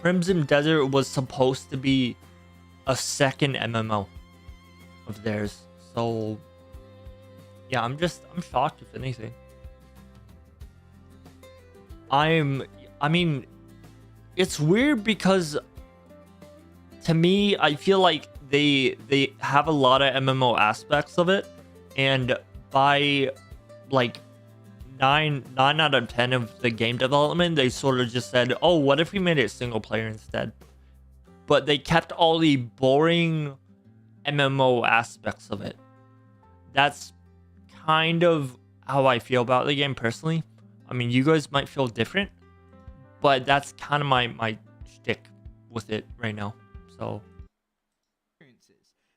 Crimson Desert was supposed to be a second MMO of theirs. So yeah, I'm shocked if anything. I mean, it's weird because to me, I feel like they have a lot of MMO aspects of it, and by like nine out of 10 of the game development, they sort of just said, oh, what if we made it single player instead? But they kept all the boring MMO aspects of it. That's kind of how I feel about the game personally. I mean, you guys might feel different, but that's kind of my shtick with it right now. So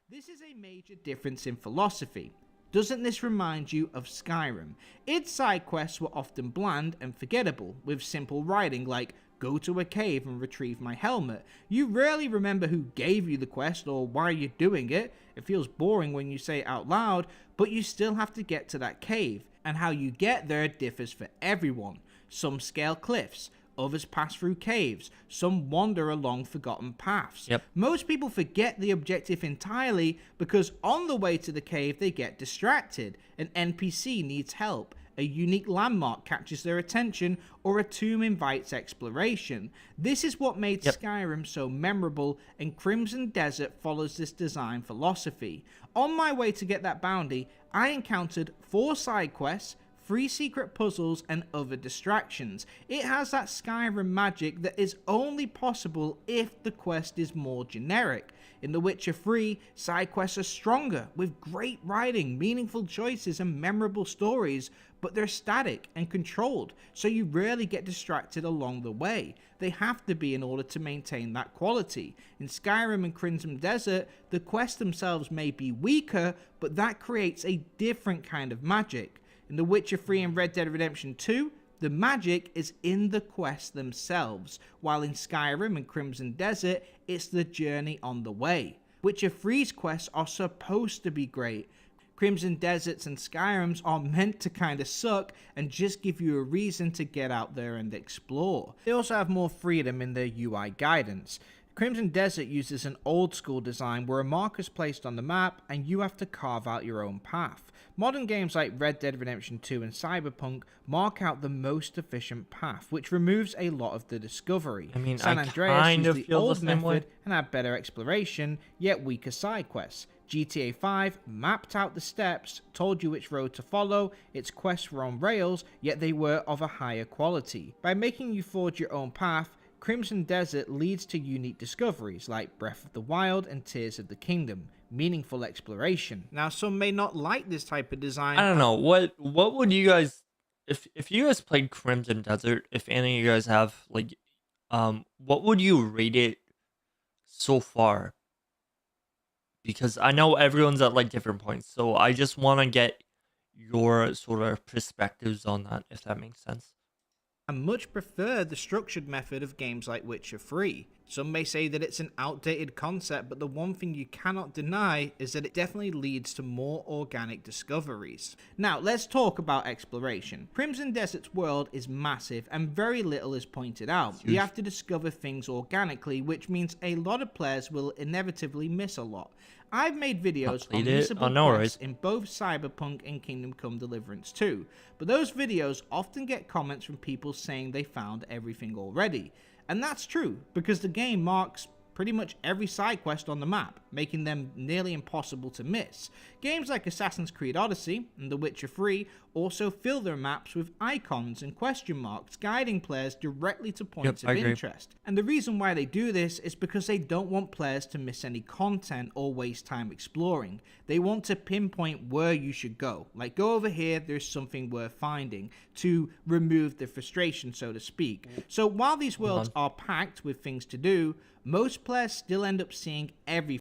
this is a major difference in philosophy. Doesn't this remind you of Skyrim? Its side quests were often bland and forgettable, with simple writing like, go to a cave and retrieve my helmet. You rarely remember who gave you the quest or why you're doing it. It feels boring when you say it out loud, but you still have to get to that cave, and how you get there differs for everyone. Some scale cliffs, others pass through caves, some wander along forgotten paths. Yep. Most people forget the objective entirely because on the way to the cave they get distracted. An NPC needs help, a unique landmark catches their attention, or a tomb invites exploration. This is what made Skyrim so memorable, and Crimson Desert follows this design philosophy. On my way to get that bounty, I encountered 4 side quests, 3 secret puzzles, and other distractions. It has that Skyrim magic that is only possible if the quest is more generic. In The Witcher 3, side quests are stronger, with great writing, meaningful choices, and memorable stories, but they're static and controlled, so you rarely get distracted along the way. They have to be in order to maintain that quality. In Skyrim and Crimson Desert, the quests themselves may be weaker, but that creates a different kind of magic. In The Witcher 3 and Red Dead Redemption 2, the magic is in the quests themselves, while in Skyrim and Crimson Desert, it's the journey on the way. Witcher 3's quests are supposed to be great. Crimson Deserts and Skyrims are meant to kinda suck and just give you a reason to get out there and explore. They also have more freedom in their UI guidance. Crimson Desert uses an old school design where a marker is placed on the map and you have to carve out your own path. Modern games like Red Dead Redemption 2 and Cyberpunk mark out the most efficient path, which removes a lot of the discovery. I mean, San I Andreas kind used of the feel old the same way. method and had better exploration, yet weaker side quests. GTA 5 mapped out the steps, told you which road to follow, its quests were on rails, yet they were of a higher quality. By making you forge your own path, Crimson Desert leads to unique discoveries like Breath of the Wild and Tears of the Kingdom, meaningful exploration. Now, some may not like this type of design. I don't know. What would you guys, if you guys played Crimson Desert, if any of you guys have, like, what would you rate it so far? Because I know everyone's at like different points, so I just want to get your sort of perspectives on that, if that makes sense. I much prefer the structured method of games like Witcher 3. Some may say that it's an outdated concept, but the one thing you cannot deny is that it definitely leads to more organic discoveries. Now, let's talk about exploration. Crimson Desert's world is massive and very little is pointed out. You have to discover things organically, which means a lot of players will inevitably miss a lot. I've made videos on missable quests in both Cyberpunk and Kingdom Come Deliverance 2, but those videos often get comments from people saying they found everything already. And that's true, because the game marks pretty much every side quest on the map, making them nearly impossible to miss. Games like Assassin's Creed Odyssey and The Witcher 3 also fill their maps with icons and question marks, guiding players directly to points of interest. And the reason why they do this is because they don't want players to miss any content or waste time exploring. They want to pinpoint where you should go, like go over here, there's something worth finding, to remove the frustration, so to speak. So while these worlds are packed with things to do, most players still end up seeing everything